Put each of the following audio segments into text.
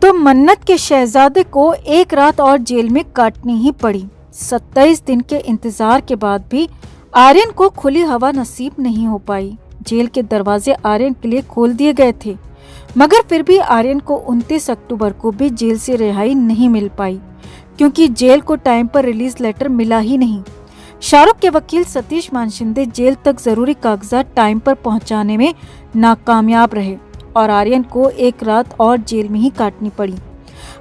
तो मन्नत के शहजादे को एक रात और जेल में काटनी ही पड़ी। 27 दिन के इंतजार के बाद भी आर्यन को खुली हवा नसीब नहीं हो पाई। जेल के दरवाजे आर्यन के लिए खोल दिए गए थे, मगर फिर भी आर्यन को 29 अक्टूबर को भी जेल से रिहाई नहीं मिल पाई, क्योंकि जेल को टाइम पर रिलीज लेटर मिला ही नहीं। शाहरुख के वकील सतीश मानशिंदे जेल तक जरूरी कागजात टाइम पर पहुंचाने में नाकामयाब रहे और आर्यन को एक रात और जेल में ही काटनी पड़ी।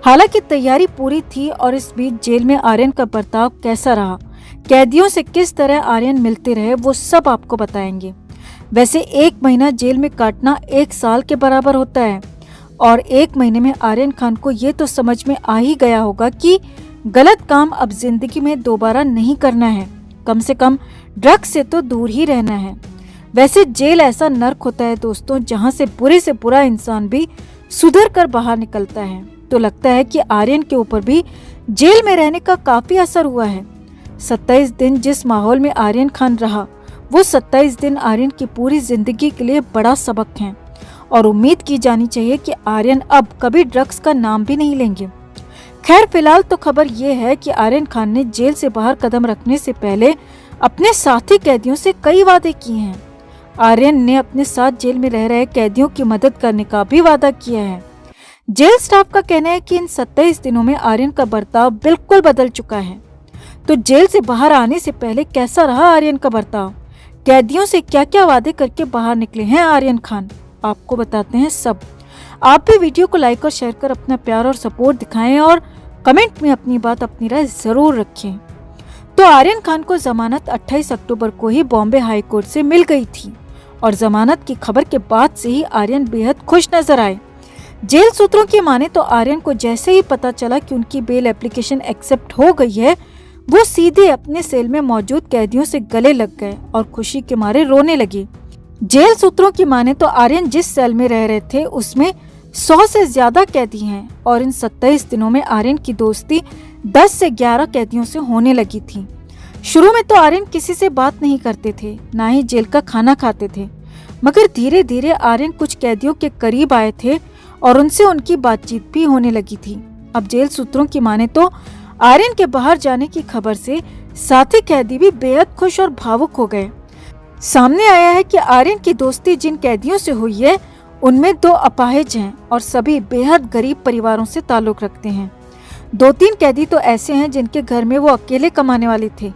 हालांकि तैयारी पूरी थी और इस बीच जेल में आर्यन का बर्ताव कैसा रहा, कैदियों से किस तरह आर्यन मिलते रहे, वो सब आपको बताएंगे। वैसे 1 महीना जेल में काटना 1 साल के बराबर होता है और 1 महीने में आर्यन खान को ये तो समझ में आ ही गया होगा कि गलत काम अब जिंदगी में दोबारा नहीं करना है, कम से कम ड्रग्स से तो दूर ही रहना है। वैसे जेल ऐसा नर्क होता है दोस्तों, जहां से बुरे से बुरा इंसान भी सुधर कर बाहर निकलता है। तो लगता है कि आर्यन के ऊपर भी जेल में रहने का काफी असर हुआ है। 27 दिन जिस माहौल में आर्यन खान रहा, वो 27 दिन आर्यन की पूरी जिंदगी के लिए बड़ा सबक है और उम्मीद की जानी चाहिए कि आर्यन अब कभी ड्रग्स का नाम भी नहीं लेंगे। खैर, फिलहाल तो खबर ये है कि आर्यन खान ने जेल से बाहर कदम रखने से पहले अपने साथी कैदियों से कई वादे किए हैं। आर्यन ने अपने साथ जेल में रह रहे कैदियों की मदद करने का भी वादा किया है। जेल स्टाफ का कहना है कि इन 27 दिनों में आर्यन का बर्ताव बिल्कुल बदल चुका है। तो जेल से बाहर आने से पहले कैसा रहा आर्यन का बर्ताव, कैदियों से क्या क्या वादे करके बाहर निकले हैं आर्यन खान, आपको बताते हैं सब। आप भी वीडियो को लाइक और शेयर कर अपना प्यार और सपोर्ट दिखाएं और कमेंट में अपनी बात, अपनी राय जरूर रखें। तो आर्यन खान को जमानत 28 अक्टूबर को ही बॉम्बे हाई कोर्ट से मिल गई थी और जमानत की खबर के बाद से ही आर्यन बेहद खुश नजर आए। जेल सूत्रों की माने तो आर्यन को जैसे ही पता चला कि उनकी बेल एप्लीकेशन एक्सेप्ट हो गई है, वो सीधे अपने सेल में मौजूद कैदियों से गले लग गए और खुशी के मारे रोने लगे। जेल सूत्रों की माने तो आर्यन जिस सेल में रह रहे थे उसमें 100 से ज्यादा कैदी हैं और इन 27 दिनों में आर्यन की दोस्ती 10 से 11 कैदियों से होने लगी थी। शुरू में तो आर्यन किसी से बात नहीं करते थे, ना ही जेल का खाना खाते थे, मगर धीरे धीरे आर्यन कुछ कैदियों के करीब आए थे और उनसे उनकी बातचीत भी होने लगी थी। अब जेल सूत्रों की माने तो आर्यन के बाहर जाने की खबर से साथी कैदी भी बेहद खुश और भावुक हो गए। सामने आया है कि आर्यन की दोस्ती जिन कैदियों से हुई है उनमें 2 अपाहिज हैं और सभी बेहद गरीब परिवारों से ताल्लुक रखते हैं। 2-3 कैदी तो ऐसे हैं जिनके घर में वो अकेले कमाने वाले थे,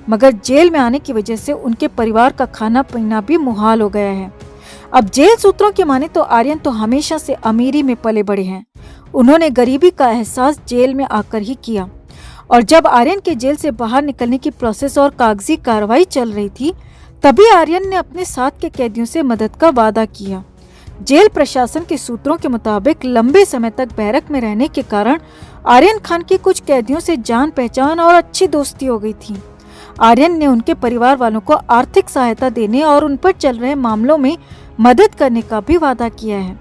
मगर जेल में आने की वजह से उनके परिवार का खाना पीना भी मुहाल हो गया है। अब जेल सूत्रों की माने तो आर्यन तो हमेशा से अमीरी में पले बड़े हैं। उन्होंने गरीबी का एहसास जेल में आकर ही किया और जब आर्यन के जेल से बाहर निकलने की प्रोसेस और कागजी कार्रवाई चल रही थी, तभी आर्यन ने अपने साथ के कैदियों से मदद का वादा किया। जेल प्रशासन के सूत्रों के मुताबिक लंबे समय तक बैरक में रहने के कारण आर्यन खान की कुछ कैदियों से जान पहचान और अच्छी दोस्ती हो गई थी। आर्यन ने उनके परिवार वालों को आर्थिक सहायता देने और उन पर चल रहे मामलों में मदद करने का भी वादा किया है।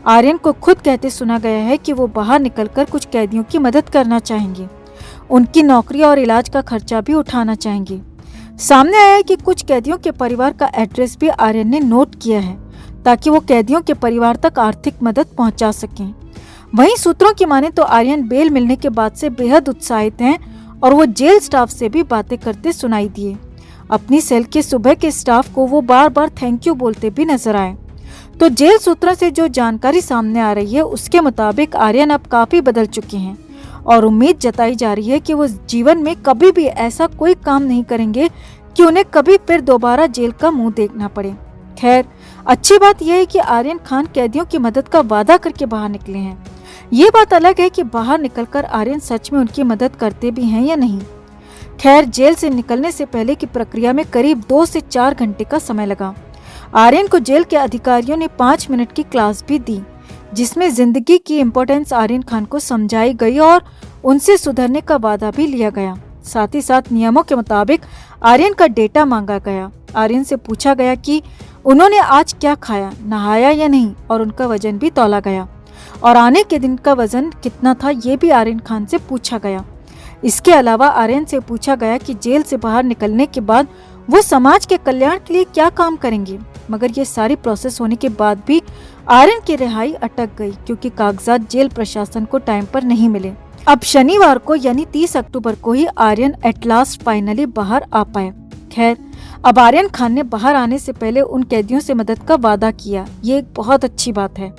आर्यन को खुद कहते सुना गया है कि वो बाहर निकलकर कुछ कैदियों की मदद करना चाहेंगे, उनकी नौकरी और इलाज का खर्चा भी उठाना चाहेंगे। सामने आया है कि कुछ कैदियों के परिवार का एड्रेस भी आर्यन ने नोट किया है ताकि वो कैदियों के परिवार तक आर्थिक मदद पहुंचा सकें। वहीं सूत्रों की माने तो आर्यन बेल मिलने के बाद से बेहद उत्साहित हैं और वो जेल स्टाफ से भी बातें करते सुनाई दिए। अपनी सेल के सुबह के स्टाफ को वो बार बार थैंक यू बोलते भी नजर आए। तो जेल सूत्रों से जो जानकारी सामने आ रही है उसके मुताबिक आर्यन अब काफी बदल चुके हैं और उम्मीद जताई जा रही है कि वो जीवन में कभी भी ऐसा कोई काम नहीं करेंगे कि उन्हें कभी फिर दोबारा जेल का मुंह देखना पड़े। खैर, अच्छी बात यह है कि आर्यन खान कैदियों की मदद का वादा करके बाहर निकले हैं। ये बात अलग है कि बाहर निकलकर आर्यन सच में उनकी मदद करते भी हैं या नहीं। खैर, जेल से निकलने से पहले की प्रक्रिया में करीब 2 से 4 घंटे का समय लगा। आर्यन को जेल के अधिकारियों ने 5 मिनट की क्लास भी दी, जिसमें जिंदगी की इम्पोर्टेंस आर्यन खान को समझाई गई और उनसे सुधरने का वादा भी लिया गया। साथ ही साथ नियमों के मुताबिक आर्यन का डेटा मांगा गया। आर्यन से पूछा गया कि उन्होंने आज क्या खाया, नहाया या नहीं, और उनका वजन भी तौला गया और आने के दिन का वजन कितना था ये भी आर्यन खान से पूछा गया। इसके अलावा आर्यन से पूछा गया कि जेल से बाहर निकलने के बाद वो समाज के कल्याण के लिए क्या काम करेंगे। मगर ये सारी प्रोसेस होने के बाद भी आर्यन की रिहाई अटक गई क्योंकि कागजात जेल प्रशासन को टाइम पर नहीं मिले। अब शनिवार को यानी 30 अक्टूबर को ही आर्यन एट लास्ट फाइनली बाहर आ पाए। खैर, अब आर्यन खान ने बाहर आने से पहले उन कैदियों से मदद का वादा किया। ये एक बहुत अच्छी बात है।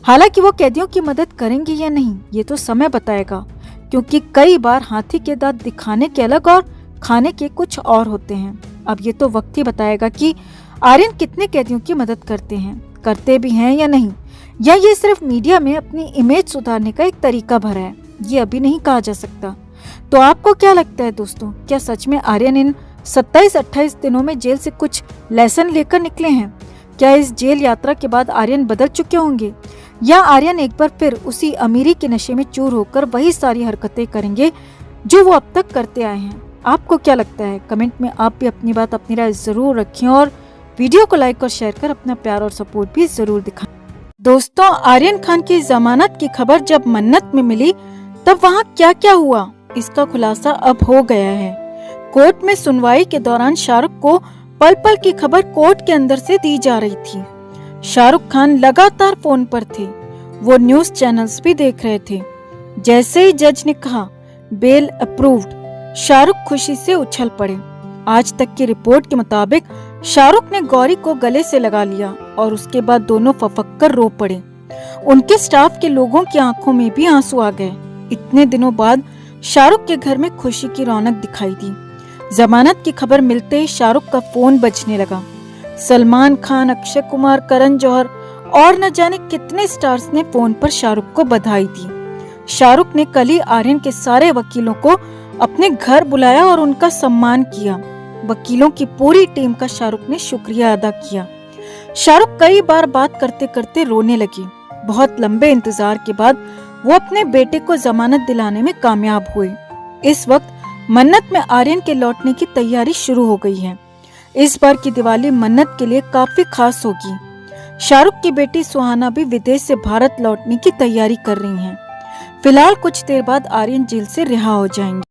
हालांकि वो कैदियों की मदद करेंगे या नहीं ये तो समय बताएगा, क्योंकि कई बार हाथी के दांत दिखाने के अलग और खाने के कुछ और होते हैं। अब ये तो वक्त ही बताएगा कि आर्यन कितने कैदियों की मदद करते भी हैं या नहीं, या ये सिर्फ मीडिया में अपनी इमेज सुधारने का एक तरीका भरा है, ये अभी नहीं कहा जा सकता। तो आपको क्या लगता है दोस्तों, क्या सच में आर्यन इन 27-28 दिनों में जेल से कुछ लेसन लेकर निकले हैं? क्या इस जेल यात्रा के बाद आर्यन बदल चुके होंगे, या आर्यन एक बार फिर उसी अमीरी के नशे में चूर होकर वही सारी हरकतें करेंगे जो वो अब तक करते आए हैं? आपको क्या लगता है? कमेंट में आप भी अपनी बात, अपनी राय जरूर रखें और वीडियो को लाइक और शेयर कर अपना प्यार और सपोर्ट भी जरूर दिखाएं। दोस्तों, आर्यन खान की जमानत की खबर जब मन्नत में मिली तब वहाँ क्या क्या हुआ, इसका खुलासा अब हो गया है। कोर्ट में सुनवाई के दौरान शाहरुख को पल पल की खबर कोर्ट के अंदर से दी जा रही थी। शाहरुख खान लगातार फोन पर थे, वो न्यूज चैनल्स भी देख रहे थे। जैसे ही जज ने कहा बेल अप्रूव्ड, शाहरुख खुशी से उछल पड़े। आज तक की रिपोर्ट के मुताबिक शाहरुख ने गौरी को गले से लगा लिया और उसके बाद दोनों फफक कर रो पड़े। उनके स्टाफ के लोगों की आंखों में भी आंसू आ गए। इतने दिनों बाद शाहरुख के घर में खुशी की रौनक दिखाई दी। जमानत की खबर मिलते ही शाहरुख का फोन बजने लगा। सलमान खान, अक्षय कुमार, करण जौहर और न जाने कितने स्टार्स ने फोन पर शाहरुख को बधाई दी। शाहरुख ने कल ही आर्यन के सारे वकीलों को अपने घर बुलाया और उनका सम्मान किया। वकीलों की पूरी टीम का शाहरुख ने शुक्रिया अदा किया। शाहरुख कई बार बात करते करते रोने लगे। बहुत लंबे इंतजार के बाद वो अपने बेटे को जमानत दिलाने में कामयाब हुए। इस वक्त मन्नत में आर्यन के लौटने की तैयारी शुरू हो गई है। इस बार की दिवाली मन्नत के लिए काफी खास होगी। शाहरुख की बेटी सुहाना भी विदेश से भारत लौटने की तैयारी कर रही हैं। फिलहाल कुछ देर बाद आर्यन जेल से रिहा हो जाएंगे।